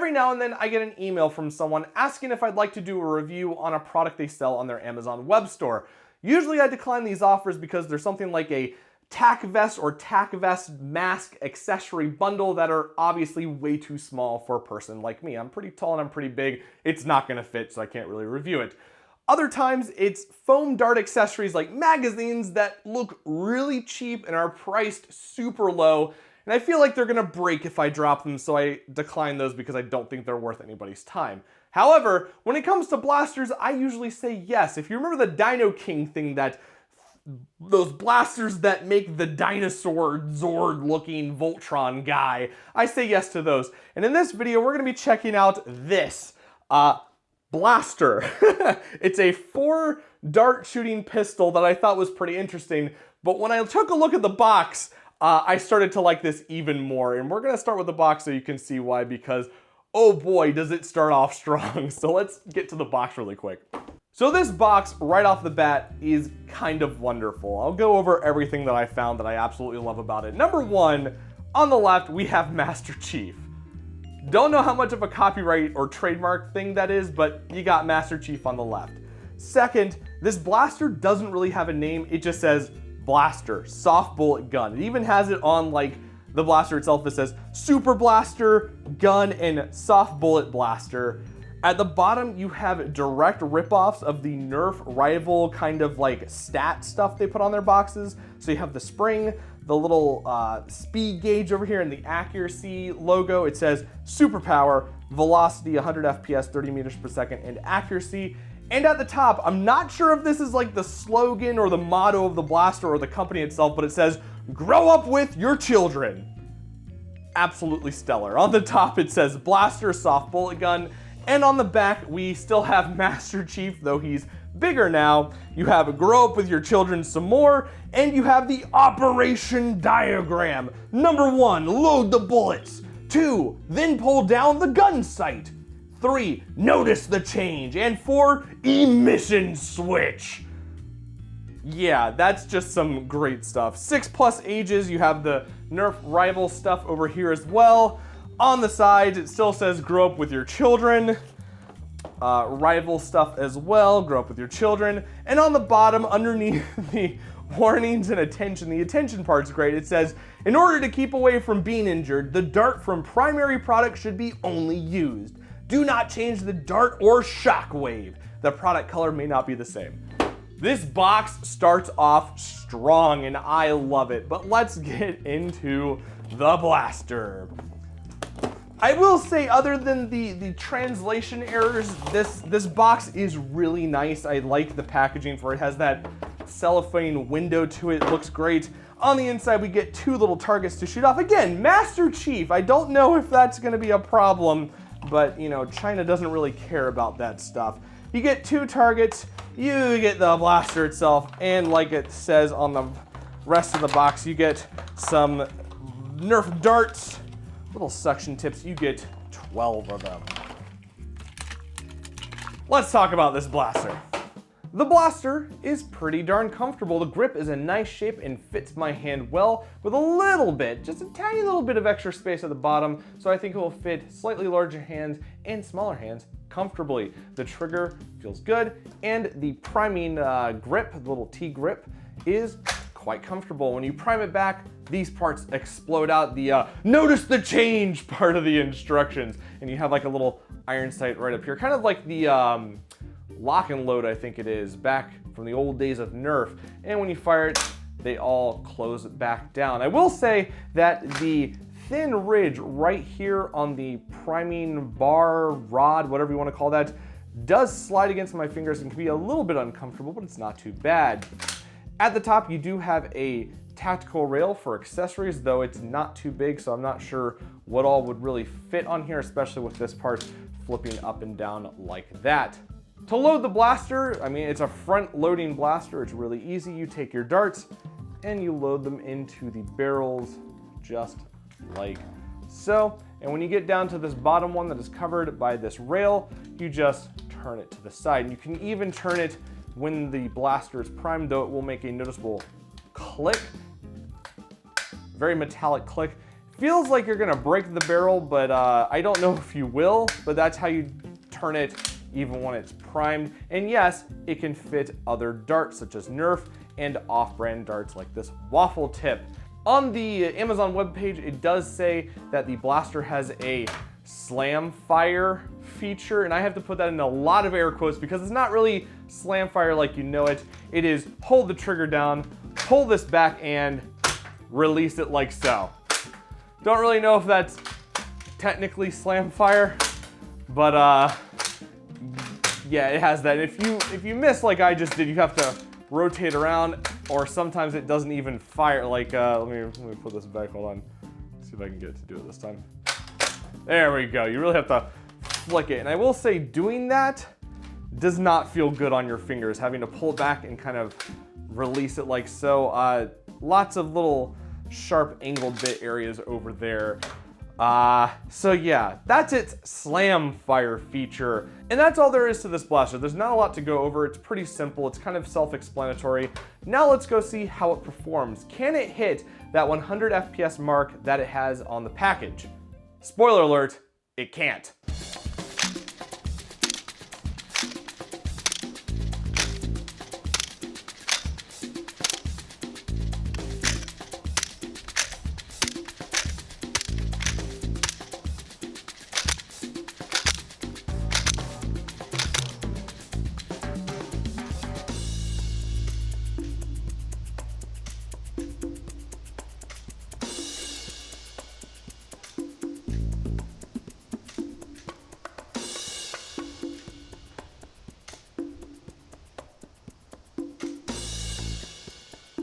Every now and then I get an email from someone asking if I'd like to do a review on a product they sell on their Amazon web store. Usually I decline these offers because there's something like a tack vest or tack vest mask accessory bundle that are obviously way too small for a person like me. I'm pretty tall and I'm pretty big. It's not gonna fit, so I can't really review it. Other times it's foam dart accessories like magazines that look really cheap and are priced super low, and I feel like they're gonna break if I drop them, so I decline those because I don't think they're worth anybody's time. However, when it comes to blasters, I usually say yes. If you remember the Dino King thing, those blasters that make the dinosaur Zord looking Voltron guy, I say yes to those. And in this video, we're gonna be checking out this blaster. It's a 4 dart shooting pistol that I thought was pretty interesting, but when I took a look at the box, I started to like this even more. And we're gonna start with the box so you can see why, because oh boy, does it start off strong. So let's get to the box really quick. So this box, right off the bat, is kind of wonderful. I'll go over everything that I found that I absolutely love about it. Number one, on the left, we have Master Chief. Don't know how much of a copyright or trademark thing that is, but you got Master Chief on the left. Second, this blaster doesn't really have a name. It just says blaster, soft bullet gun. It even has it on like the blaster itself. It says super blaster, gun, and soft bullet blaster. At the bottom, you have direct ripoffs of the Nerf rival kind of like stat stuff they put on their boxes. So you have the spring, the little speed gauge over here, and the accuracy logo. It says superpower, velocity, 100 FPS, 30 meters per second, and accuracy. And at the top, I'm not sure if this is like the slogan or the motto of the blaster or the company itself, but it says, grow up with your children. Absolutely stellar. On the top, it says blaster, soft bullet gun. And on the back, we still have Master Chief, though he's bigger now. You have grow up with your children some more, and you have the operation diagram. Number 1, load the bullets. 2, then pull down the gun sight. 3, notice the change. And 4, emission switch. Yeah, that's just some great stuff. 6+ ages, you have the Nerf rival stuff over here as well. On the sides, it still says grow up with your children. Rival stuff as well, grow up with your children. And on the bottom, underneath the warnings and attention, the attention part's great. It says, in order to keep away from being injured, the dart from primary product should be only used. Do not change the dart or shockwave. The product color may not be the same. This box starts off strong and I love it, but let's get into the blaster. I will say, other than the translation errors, this box is really nice. I like the packaging for it. It has that cellophane window to it. It looks great. On the inside, we get 2 little targets to shoot off. Again, Master Chief. I don't know if that's going to be a problem, but you know, China doesn't really care about that stuff. You get 2 targets. You get the blaster itself, and like it says on the rest of the box, you get some Nerf darts. Little suction tips, you get 12 of them. Let's talk about this blaster. The blaster is pretty darn comfortable. The grip is a nice shape and fits my hand well, with a little bit, just a tiny little bit of extra space at the bottom, so I think it will fit slightly larger hands and smaller hands comfortably. The trigger feels good, and the priming grip, the little T grip, is quite comfortable. When you prime it back, these parts explode out. The notice the change part of the instructions, and you have like a little iron sight right up here, kind of like the lock and load, I think it is, back from the old days of Nerf. And when you fire it, they all close back down. I will say that the thin ridge right here on the priming bar, rod, whatever you want to call that, does slide against my fingers and can be a little bit uncomfortable, but it's not too bad. At the top, you do have a tactical rail for accessories, though it's not too big, so I'm not sure what all would really fit on here, especially with this part flipping up and down like that. To load the blaster, I mean, it's a front-loading blaster. It's really easy. You take your darts and you load them into the barrels just like so. And when you get down to this bottom one that is covered by this rail, you just turn it to the side. And you can even turn it when the blaster is primed, though it will make a noticeable click. Very metallic click. feels like you're gonna break the barrel, but I don't know if you will, but that's how you turn it even when it's primed. And yes, it can fit other darts such as Nerf and off-brand darts like this waffle tip. On the Amazon webpage, it does say that the blaster has a slam fire feature, and I have to put that in a lot of air quotes because it's not really slam fire like you know it. It is hold the trigger down, pull this back, and release it like so. Don't really know if that's technically slam fire, but yeah, it has that. If you miss like I just did, you have to rotate around, or sometimes it doesn't even fire. Like let me put this back. Hold on. See if I can get it to do it this time. There we go. You really have to flick it. And I will say doing that does not feel good on your fingers, having to pull it back and kind of release it like so. Lots of little sharp angled bit areas over there. So yeah, that's its slam fire feature. And that's all there is to this blaster. There's not a lot to go over. It's pretty simple. It's kind of self-explanatory. Now let's go see how it performs. Can it hit that 100 FPS mark that it has on the package? Spoiler alert, it can't.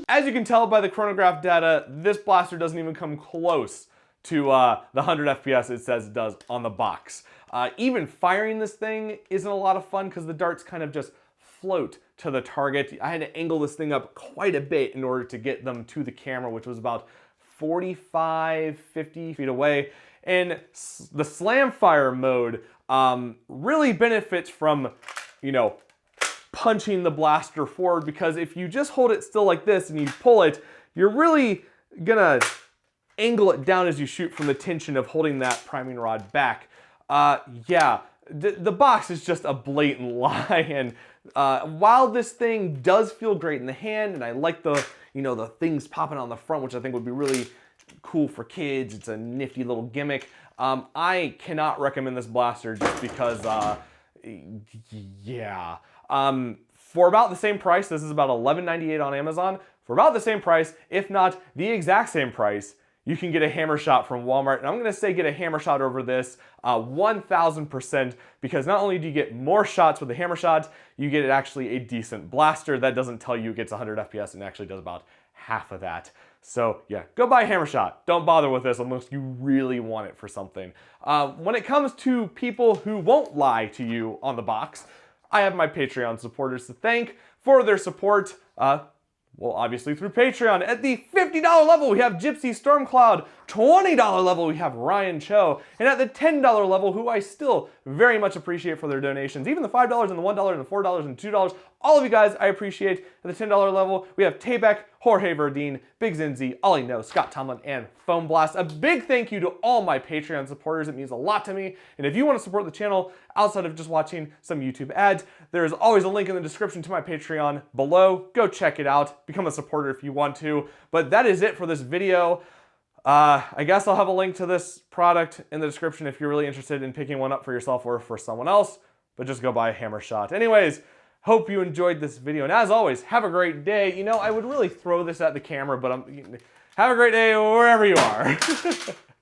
As you can tell by the chronograph data, this blaster doesn't even come close to the 100 FPS it says it does on the box. Even firing this thing isn't a lot of fun because the darts kind of just float to the target. I had to angle this thing up quite a bit in order to get them to the camera, which was about 45, 50 feet away. And the slam fire mode really benefits from, you know, punching the blaster forward, because if you just hold it still like this and you pull it, you're really gonna angle it down as you shoot from the tension of holding that priming rod back. Yeah, the box is just a blatant lie, and while this thing does feel great in the hand, and I like the, you know, the things popping on the front, which I think would be really cool for kids, it's a nifty little gimmick, I cannot recommend this blaster just because, yeah. For about the same price, this is about $11.98 on Amazon. For about the same price, if not the exact same price, you can get a Hammershot from Walmart. And I'm gonna say get a Hammershot over this 1000%, because not only do you get more shots with the Hammershot, you get actually a decent blaster that doesn't tell you it gets 100 FPS and actually does about half of that. So yeah, go buy a Hammershot. Don't bother with this unless you really want it for something. When it comes to people who won't lie to you on the box, I have my Patreon supporters to thank for their support. Well, obviously through Patreon. At the $50 level, we have Gypsy Stormcloud. $20 level, we have Ryan Cho. And at the $10 level, who I still very much appreciate for their donations, even the $5 and the $1 and the $4 and $2, all of you guys I appreciate. At the $10 level, we have Taybeck, Jorge Verdine, Big Zinzi, Ollie No, Scott Tomlin, and Foam Blast. A big thank you to all my Patreon supporters. It means a lot to me. And if you want to support the channel outside of just watching some YouTube ads, there is always a link in the description to my Patreon below. Go check it out. Become a supporter if you want to. But that is it for this video. I guess I'll have a link to this product in the description if you're really interested in picking one up for yourself or for someone else. But just go buy a Hammershot. Anyways, hope you enjoyed this video. And as always, have a great day. You know, I would really throw this at the camera, but have a great day wherever you are.